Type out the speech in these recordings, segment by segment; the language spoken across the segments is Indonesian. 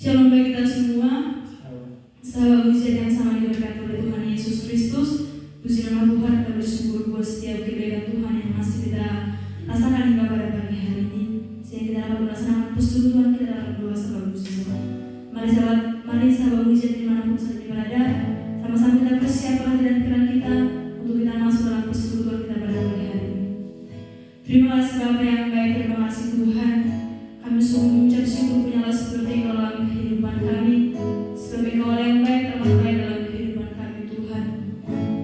Shalom bagi kita semua. Sahabat mujizat yang sama diberkati oleh Tuhan Yesus Kristus. Puji nama Tuhan, kita bersyukur buat setiap kebaikan Tuhan yang masih kita rasakan hingga pada pagi hari ini, sehingga kita dapat melaksanakan persekutuan kita dalam doa sahabat mujizat. Mari sahabat mujizat dimanapun saja berada, sama-sama kita persiapkan hati dan pikiran kita untuk kita masuk dalam persekutuan kita pada pagi hari ini. Terima kasih Bapa yang baik, terima kasih Tuhan. Kami sungguh mengucap syukur punyalah seperti Engkau dalam kehidupan kami, sebagai Engkau yang baik, amat baik dalam kehidupan kami Tuhan.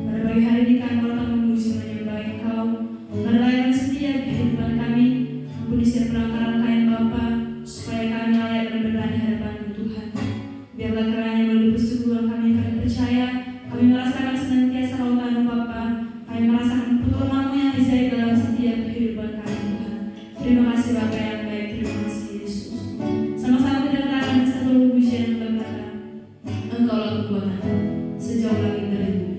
Pada pagi hari ini kami akan memuji menyembah Engkau, melayani setiap kehidupan kami. Ampuni setiap pelanggaran kami Bapa, supaya kami layak dan berkenan di hadapan-Mu Tuhan. Biarlah kiranya melalui persekutuan kami percaya, kami merasakan senantiasa lautan-Mu Bapa, kami merasakan pertolongan-Mu yang ajaib dalam setiap kehidupan kami Tuhan. Terima kasih Bapa yang baik, terima kasih Yesus. Sama-sama kita katakan di satu pujian berkata, Engkaulah kekuatan sejauh langit dari bumi.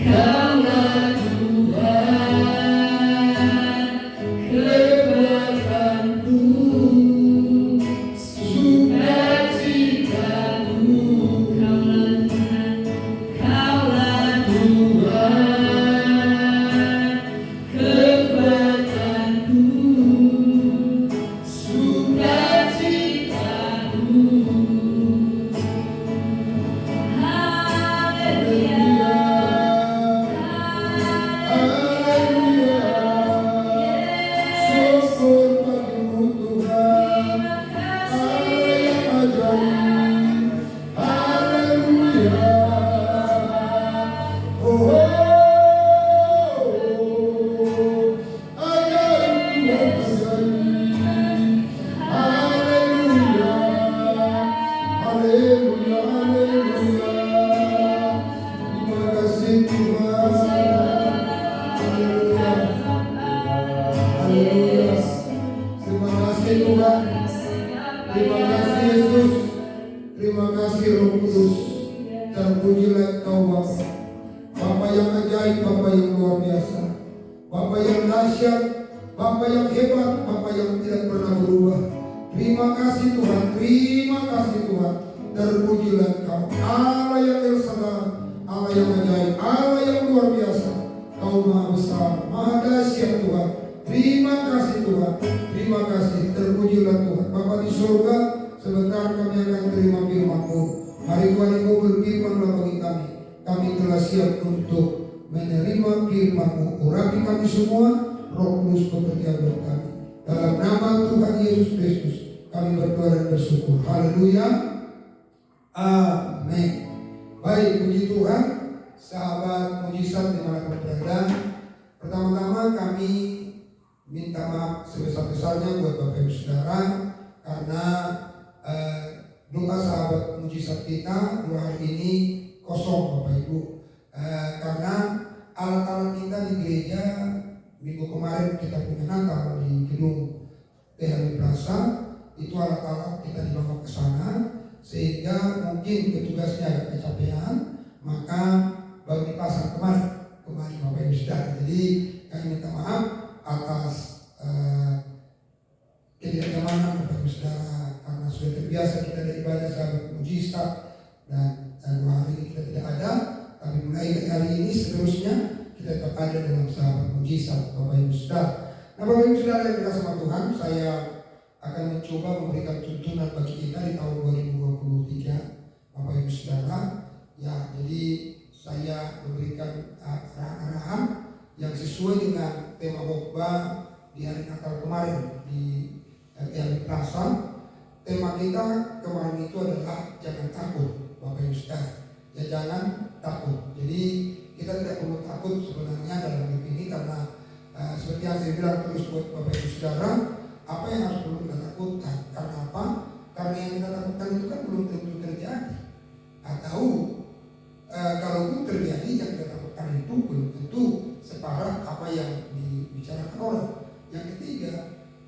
Kaulah Tuhan, kekuatanku, sukacitaku. Kaulah Tuhan, kekuatanku, sukacitaku. Terima kasih Yesus, terima kasih Roh Kudus. Terpujilah Kau Bapa, Bapa yang ajaib, Bapa yang luar biasa, Bapa yang dahsyat, Bapa yang hebat, Bapa yang tidak pernah berubah. Terima kasih Tuhan, terima kasih Tuhan. Terpujilah Kau, Allah yang El Shaddai, Allah yang ajaib, Allah yang luar biasa. Kau Maha Besar, Maha dahsyat Tuhan. Terima kasih Tuhan, terima kasih. Terpujilah Tuhan. Bapa di surga, sebentar kami akan terima firman-Mu. Hari Tuhan Engkau berfirman bagi kami. Kami telah siap untuk menerima firman-Mu. Urapi kami semua, Roh Kudus bekerja buat kami. Dalam nama Tuhan Yesus Kristus, kami berdoa dan bersyukur. Haleluya. Amin. Baik, puji Tuhan, sahabat mujizat dimanapun berada. Pertama-tama kami minta maaf sebesar-besarnya buat Bapak Ibu Saudara karena doa sahabat mujizat kita 2 hari ini kosong Bapak Ibu, karena alat-alat kita di gereja minggu kemarin kita punya Natal di gedung THW Plaza, itu alat-alat kita dibawa ke sana sehingga mungkin petugasnya agak kecapean, maka baru dipasang kemarin Bapak Ibu Saudara. Jadi kami minta maaf atas ketidaknyamanan Bapak Ibu Saudara, karena sudah terbiasa kita ada ibadah sahabat mujizat dan 2 hari ini kita tidak ada, tapi mulai dari hari ini seterusnya kita tetap ada dalam sahabat mujizat Bapak Ibu Saudara. Nah Bapak Ibu Saudara yang dikasihi Tuhan, saya akan mencoba memberikan tuntunan bagi kita di tahun 2023 Bapak Ibu Saudara. Ya, jadi saya memberikan arahan yang sesuai dengan tema khotbah di hari Natal kemarin di THW Plaza. Tema kita kemarin itu adalah jangan takut Bapak Ibu Saudara. Ya jangan takut. Jadi kita tidak perlu takut sebenarnya dalam hidup ini, karena seperti yang saya bilang terus buat Bapak Ibu Saudara, apa yang harus perlu kita takutkan? Karena apa? Karena yang kita takutkan itu kan belum tentu terjadi. Atau kalaupun terjadi, yang kita takutkan itu belum tentu separah apa yang dibicarakan orang. Yang ketiga,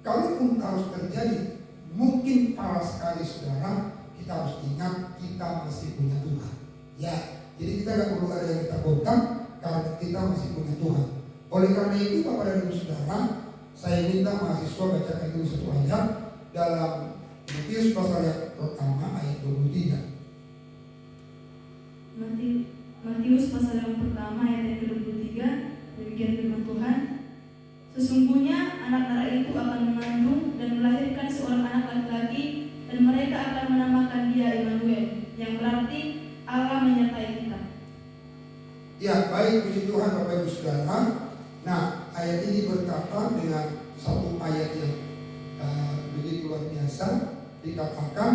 kalaupun harus terjadi, mungkin parah sekali saudara, kita harus ingat kita masih punya Tuhan. Ya, jadi kita tidak perlu ada yang ditakutkan karena kita masih punya Tuhan. Oleh karena itu Bapak dan Ibu Saudara, saya minta mahasiswa bacakan dulu satu ayat dalam Matius pasal yang pertama ayat 23. Matius pasal yang pertama ayat yang ke-23. Demikian firman Tuhan. Sesungguhnya anak darah itu akan mengandung dan melahirkan seorang anak laki-laki, dan mereka akan menamakan dia Immanuel, yang berarti Allah menyertai kita. Ya, baik, puji Tuhan Bapak Ibu Saudara. Nah, ayat ini berkata dengan satu ayat yang begitu luar biasa. Dikatakan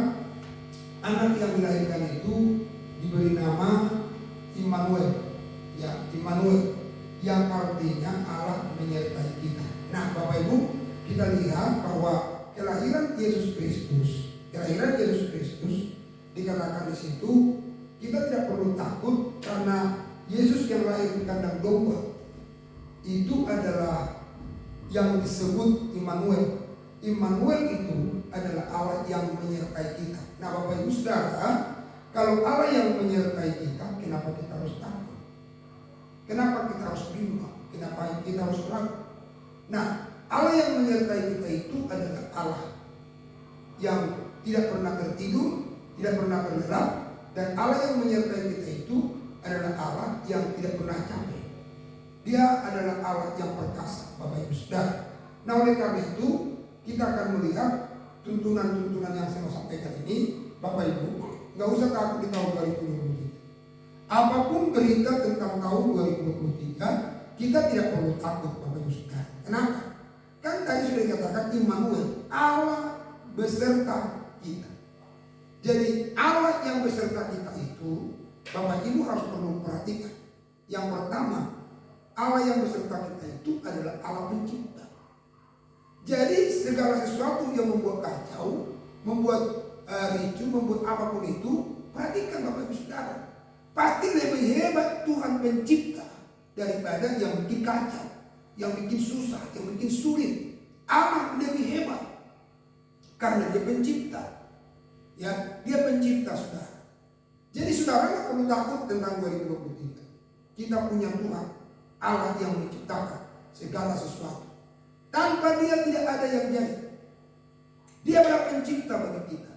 anak yang dilahirkan itu diberi nama Immanuel. Ya, Immanuel, yang artinya Allah menyertai kita. Nah Bapak Ibu, kita lihat bahwa kelahiran Yesus Kristus dikatakan di situ, kita tidak perlu takut karena Yesus yang lahir di kandang domba itu adalah yang disebut Immanuel. Immanuel itu adalah Allah yang menyertai kita. Nah Bapak Ibu Saudara, kalau Allah yang menyertai kita, kenapa kita harus takut? harus bimbang, kenapa kita harus ragu. Nah, Allah yang menyertai kita itu adalah Allah yang tidak pernah tertidur, tidak pernah terlelap, dan Allah yang menyertai kita itu adalah Allah yang tidak pernah capek. Dia adalah Allah yang perkasa, Bapak Ibu Saudara. Nah, oleh karena itu kita akan melihat tuntunan-tuntunan yang saya mau sampaikan ini, Bapak Ibu, nggak usah takut di tahun 2023. Apapun berita tentang tahun 2023, kita tidak perlu takut, Bapak Ibu Saudara. Kenapa? Kan tadi sudah dikatakan Immanuel, Allah beserta kita. Jadi Allah yang beserta kita itu, Bapak Ibu harus perlu perhatikan. Yang pertama, Allah yang beserta kita itu adalah Allah pencipta. Jadi segala sesuatu yang membuat kacau, membuat ricu, membuat apapun itu, perhatikan Bapak Ibu Saudara, pasti lebih hebat Tuhan pencipta daripada yang bikin kacau, yang bikin susah, yang bikin sulit. Allah lebih hebat karena dia pencipta. Ya, dia pencipta, saudara. Jadi saudara nggak perlu takut tentang 2023. Kita punya Tuhan, Allah yang menciptakan segala sesuatu. Tanpa dia tidak ada yang jadi. Dia adalah pencipta bagi kita.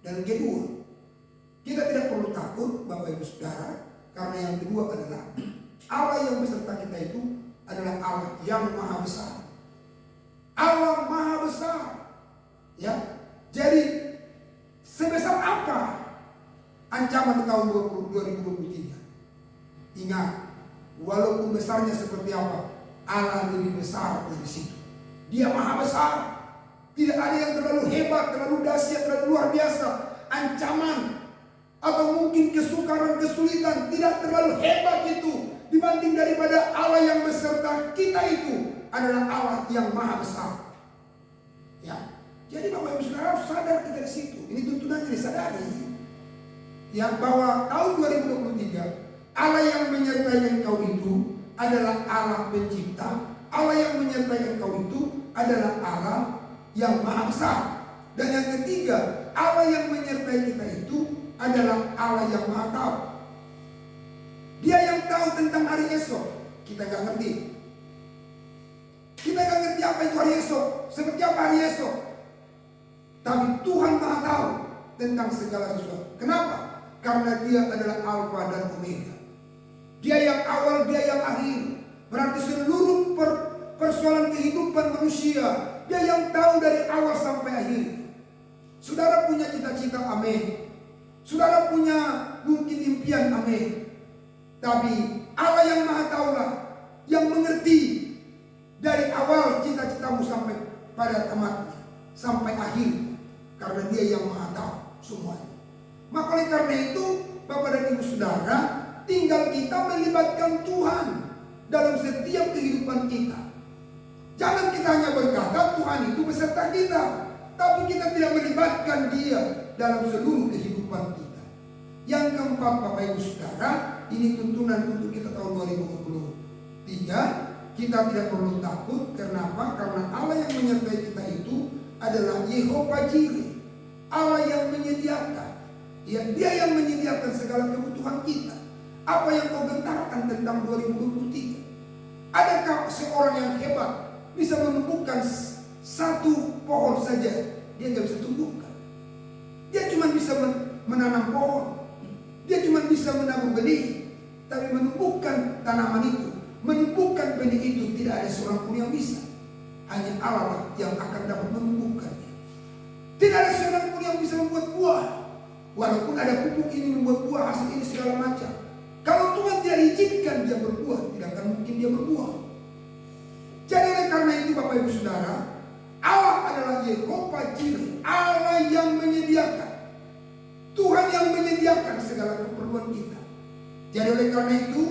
Dan kedua, kita tidak perlu takut, Bapak Ibu Saudara, karena yang kedua adalah Allah yang beserta kita itu adalah Allah yang maha besar. Allah maha besar. Ya. Jadi sebesar apa ancaman di tahun 2023? Ingat, walaupun besarnya seperti apa, Allah lebih besar dari situ. Dia maha besar. Tidak ada yang terlalu hebat, terlalu dahsyat, terlalu luar biasa. Ancaman atau mungkin kesukaran, kesulitan tidak terlalu hebat itu dibanding daripada Allah yang beserta kita itu adalah Allah yang maha besar. Ya. Jadi Bapak Ibu Saudara harus sadar kita di situ. Ini tuntunannya disadari. Ya, bahwa tahun 2023 Allah yang menyertai engkau itu adalah Allah pencipta. Allah yang menyertai engkau itu adalah Allah yang maha besar. Dan yang ketiga, Allah yang menyertai kita itu adalah Allah yang maha tahu. Dia yang tahu tentang hari esok. Kita gak ngerti. Kita gak ngerti apa itu hari esok, seperti apa hari esok. Tapi Tuhan maha tahu tentang segala sesuatu. Kenapa? Karena dia adalah Alfa dan Omega. Dia yang awal, dia yang akhir. Berarti seluruh persoalan kehidupan manusia, dia yang tahu dari awal sampai akhir. Saudara punya cita-cita, amin. Saudara punya mungkin impian, amin. Tapi Allah yang maha tahulah, yang mengerti dari awal cita-citamu sampai pada tamatnya, sampai akhir. Karena dia yang maha tahu semuanya. Maka oleh karena itu, Bapak dan Ibu Saudara, tinggal kita melibatkan Tuhan dalam setiap kehidupan kita. Jangan kita hanya berkata Tuhan itu beserta kita, tapi kita tidak melibatkan dia dalam seluruh kehidupan kita. Yang keempat, Bapak Ibu Saudara, ini tuntunan untuk kita tahun 2023. Kita tidak perlu takut. Kenapa? Karena Allah yang menyertai kita itu adalah Yehova Jireh, Allah yang menyediakan. Ya, dia yang menyediakan segala kebutuhan kita. Apa yang kau gentarkan tentang 2023? Adakah seorang yang hebat bisa menumbuhkan satu pohon saja? Dia nggak bisa tumbuhkan. Dia cuma bisa menanam pohon. Dia cuma bisa menabur benih. Tapi menumbuhkan tanaman itu, menumbuhkan benih itu, tidak ada seorang pun yang bisa. Hanya Allah yang akan dapat menumbuhkannya. Tidak ada seorang pun yang bisa membuat buah. Walaupun ada pupuk ini membuat buah, hasil ini segala macam. Kalau Tuhan tidak izinkan dia berbuah, tidak akan mungkin dia berbuah. Jadi oleh karena itu Bapak Ibu Saudara, Allah adalah Yehova Jireh, Allah yang menyediakan. Tuhan yang menyediakan segala keperluan kita. Jadi oleh karena itu,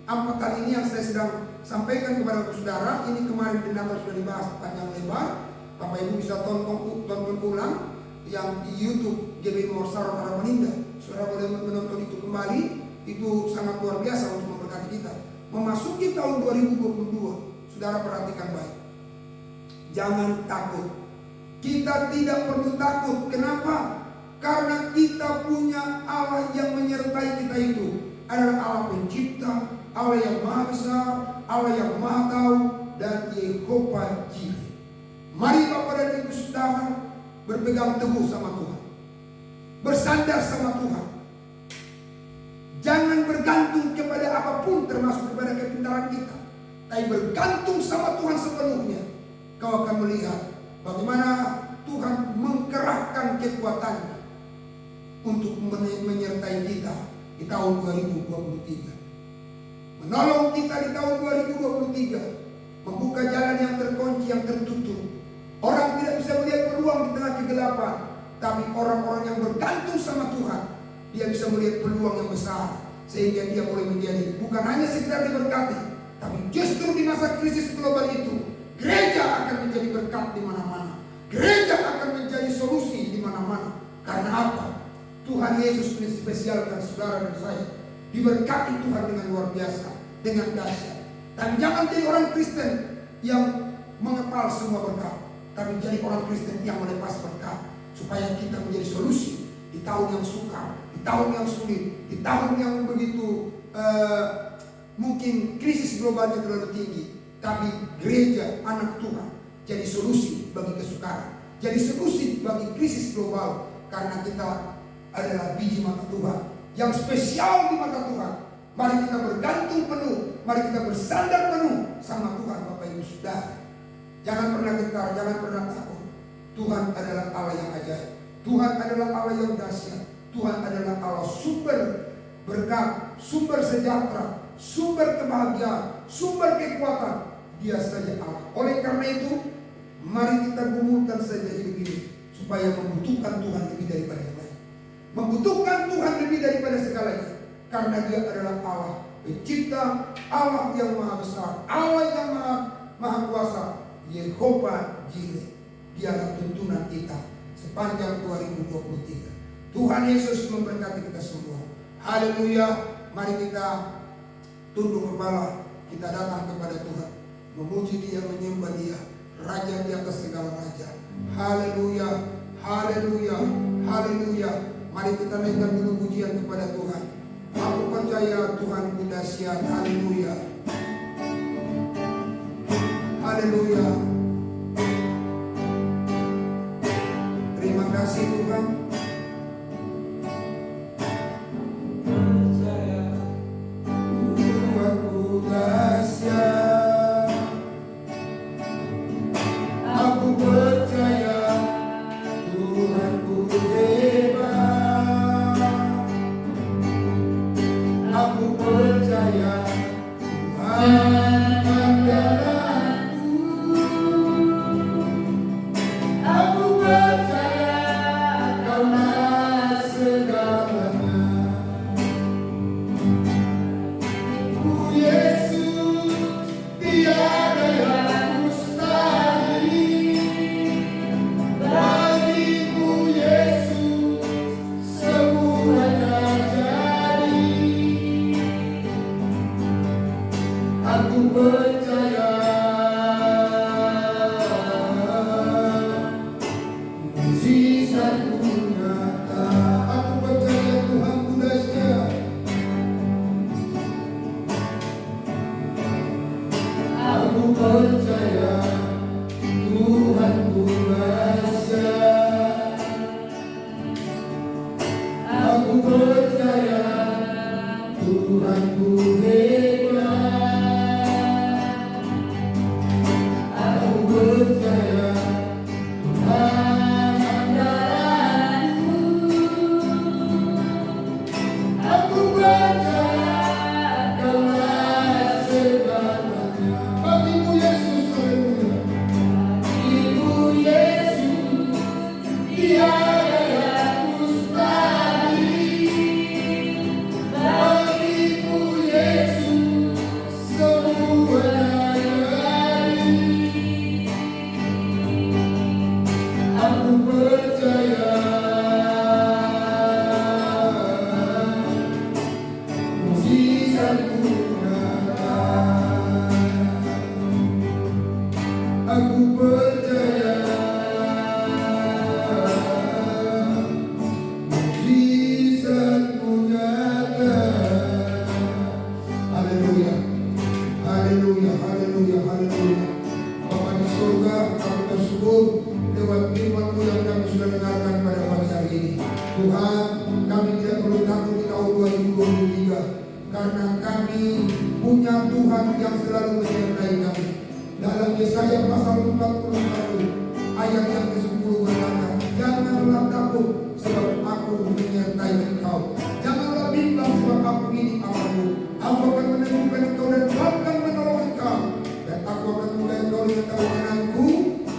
4 hal ini yang saya sedang sampaikan kepada saudara, ini kemarin di Natal sudah dibahas panjang lebar. Bapak Ibu bisa tonton ulang yang di YouTube GB Morsaro para Peninda. Saudara boleh menonton itu kembali. Itu sangat luar biasa untuk memberkati kita. Memasuki tahun 2022, saudara perhatikan baik. Jangan takut. Kita tidak perlu takut. Kenapa? Karena kita punya Allah yang menyertai kita itu adalah Allah pencipta, Allah yang maha besar, Allah yang maha tahu, dan Yehova Jireh. Mari Bapak dan Ibu Saudara berpegang teguh sama Tuhan, bersandar sama Tuhan. Jangan bergantung kepada apapun, termasuk kepada kepintaran kita, tapi bergantung sama Tuhan sepenuhnya. Kau akan melihat bagaimana Tuhan mengkerahkan kekuatannya untuk menyertai kita di tahun 2023. Menolong kita di tahun 2023. Membuka jalan yang terkunci, yang tertutup. Orang tidak bisa melihat peluang di tengah kegelapan, tapi orang-orang yang bergantung sama Tuhan, dia bisa melihat peluang yang besar, sehingga dia boleh menjadi bukan hanya sekedar diberkati, tapi justru di masa krisis global itu, gereja akan menjadi berkat di mana-mana. Gereja akan menjadi solusi di mana-mana. Karena apa? Tuhan Yesus menspesialkan saudara dan saya diberkati Tuhan dengan luar biasa, dengan dahsyat. Dan jangan jadi orang Kristen yang mengepal semua berkat, tapi jadi orang Kristen yang melepas berkat, supaya kita menjadi solusi di tahun yang sukar, di tahun yang sulit, di tahun yang begitu mungkin krisis globalnya terlalu tinggi, tapi gereja anak Tuhan jadi solusi bagi kesukaran, jadi solusi bagi krisis global, karena kita adalah biji mata Tuhan yang spesial di mata Tuhan. Mari kita bergantung penuh, mari kita bersandar penuh sama Tuhan. Bapak Ibu Saudara, jangan pernah gentar, jangan pernah takut. Tuhan adalah Allah yang ajaib, Tuhan adalah Allah yang dahsyat, Tuhan adalah Allah sumber berkat, sumber sejahtera, sumber kebahagiaan, sumber kekuatan. Dia saja Allah. Oleh karena itu, mari kita gumulkan saja hidup ini, supaya membutuhkan Tuhan lebih daripada yang lain, membutuhkan Tuhan lebih daripada segalanya, karena Dia adalah Allah pencipta, Allah yang maha besar, Allah yang maha kuasa, Yehova Jireh. Dialah tuntunan kita sepanjang 2023. Tuhan Yesus memberkati kita semua. Haleluya. Mari kita tunduk kepala, kita datang kepada Tuhan, memuji Dia, menyembah Dia, Raja di atas segala raja. Haleluya, haleluya, haleluya. Mari kita naikkan dulu pujian kepada Tuhan. Aku percaya Tuhanku dahsyat. Haleluya, haleluya. Terima kasih Tuhan. Percaya Tuhanku dahsyat. Aku percaya Tuhanku hebat. Aku percaya Tuhan andalaku. Aku percaya Kaulah segalanya. Yesus, tiada yang mustahil. Bagimu Yesus, semuanya jadi. Aku percaya mujizatmu nyata. Aku percaya Tuhanku dahsyat. Aku percaya Tuhanku dahsyat. Aku percaya Tuhanku hebat. Aku percaya Tuhan andalanku. Aku percaya Kaulah segalanya. Bagimu Yesus, haleluya. Bagimu Yesus, tiada yang mustahil. Bagimu Yesus, Haleluya. Haleluya, haleluya, haleluya. Bapa di surga, kami bersyukur lewat firman-Mu yang kami sudah dengarkan pada pagi hari ini. Tuhan, kami tidak perlu takut di tahun 2023 karena kami punya Tuhan yang selalu menyertai kami. Dalam Yesaya pasal 41 ayat yang ke-10 berkata, janganlah takut sebab aku menyertai engkau. Janganlah bimbang sebab aku ini Allahmu. Aku akan meneguhkan engkau dan akan menolong engkau. Dan aku akan mulai engkau dengan tanganku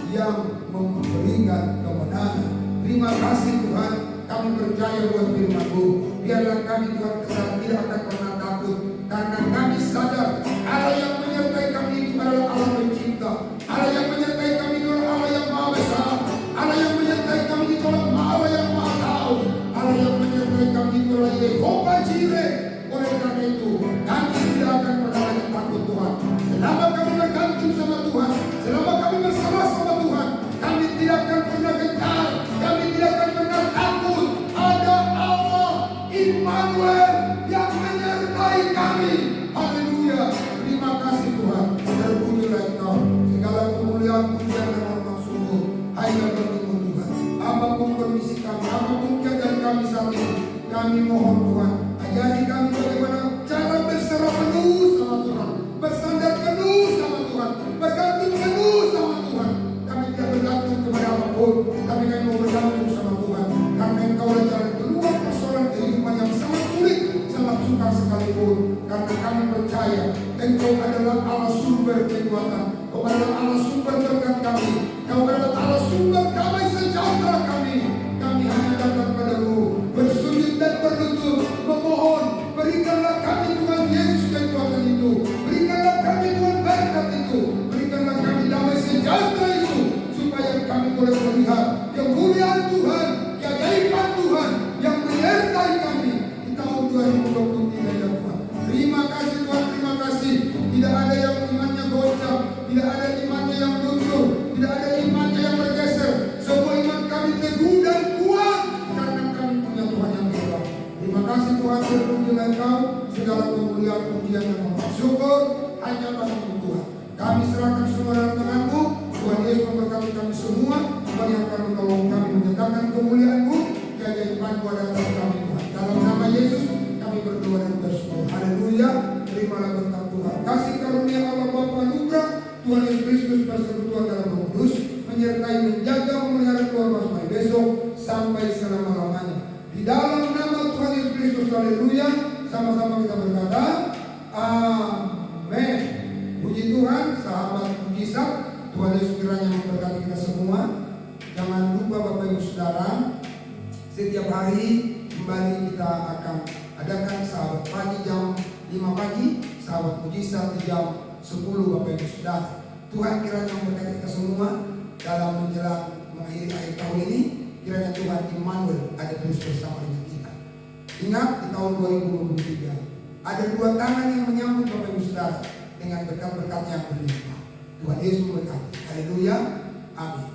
yang memberikan kemenangan. Terima kasih Tuhan, kami percaya buat firman-Mu. Biarlah kami Tuhan tidak akan pernah takut, karena kami sadar Allah yang menyertai kami itu adalah Allah pencipta. Allah yang menyertai kami itu adalah Allah yang maha besar. Allah yang menyertai kami itu adalah Allah yang maha tahu. Allah yang menyertai kami itu adalah Yehova Jireh. Oleh karena itu kami tidak akan pernah lagi takut Tuhan. Selama kami bergantung sama Tuhan, selama kami bersama sama Tuhan, kami tidak akan pernah gentar, kami tidak akan pernah takut. Ada Allah Immanuel yang menyertai kami. Haleluya. Terima kasih Tuhan. Terpujilah Engkau. Segala kemuliaan, pujian dan hormat syukur hanya bagimu Tuhan. Apapun kondisi kami, apapun keadaan kami saat ini, kami mohon Tuhan, ajari kami bagaimana cara berserah penuh sama Tuhan, bersandar penuh sama Tuhan, bergantung penuh sama Tuhan. Kami tidak bergantung kepada apapun, tapi kami mau bergantung sama Tuhan, karena Engkau adalah jalan keluar persoalan kehidupan yang sangat sulit, sangat sukar sekalipun. Karena kami percaya Engkau adalah Allah sumber kekuatan, Engkau adalah Allah sumber berkat kami, Engkau adalah Allah sumber damai sejahtera kami. Kami hanya datang padamu, bersujud dan berlutut, memohon, berikanlah kami Tuhan Yesus kekuatan itu, berikanlah kami Tuhan berkat itu, berikanlah kami damai sejahtera itu, supaya kami boleh melihat kemuliaan Tuhan, keajaiban Tuhan yang menyertai kami di tahun 2023 ya Tuhan. Terima kasih Tuhan, terima kasih. Tidak ada yang imannya goncang, tidak ada imannya yang luntur, tidak ada imannya yang bergeser. Semua iman kami teguh dan kuat karena kami punya Tuhan yang hebat. Terima kasih Tuhan, terpujilah Engkau. Segala kemuliaan, pujian dan hormat syukur hanya bagi Tuhan. Kami serahkan semua dalam tangan-Mu. Tuhan Yesus memberkati kami semua. Tuhan yang akan menolong kami menyatakan kemuliaan-Mu, keajaiban-Mu ada atas kami Tuhan. Dalam nama Yesus kami berdoa dan bersyukur. Haleluya. Terimalah berkat Tuhan. Kasih karunia Allah Bapa anugerah Tuhan Yesus Kristus bersekutu dalam Roh Kudus menyertai, menjaga, memelihara keluarga sampai besok sampai selama-lamanya. Di dalam nama Tuhan Yesus Kristus, haleluya. Sama-sama kita berkata, amin. Puji Tuhan, sahabat mujizat. Tuhan Yesus kiranya memberkati kita semua. Jangan lupa Bapak Ibu Saudara, setiap hari kembali kita akan adakan sahabat pagi jam 5 pagi, sahabat mujizat di jam 10 Bapak Ibu Saudara. Tuhan kiranya memberkati kita semua dalam menjelang mengakhiri akhir tahun ini. Kiranya Tuhan Immanuel ada terus bersama dengan kita. Ingat, di tahun 2023 ada dua tangan yang menyambut Bapak Ibu Saudara dengan berkat-berkat yang berlimpah. Tuhan Yesus memberkati. Haleluya. Amin.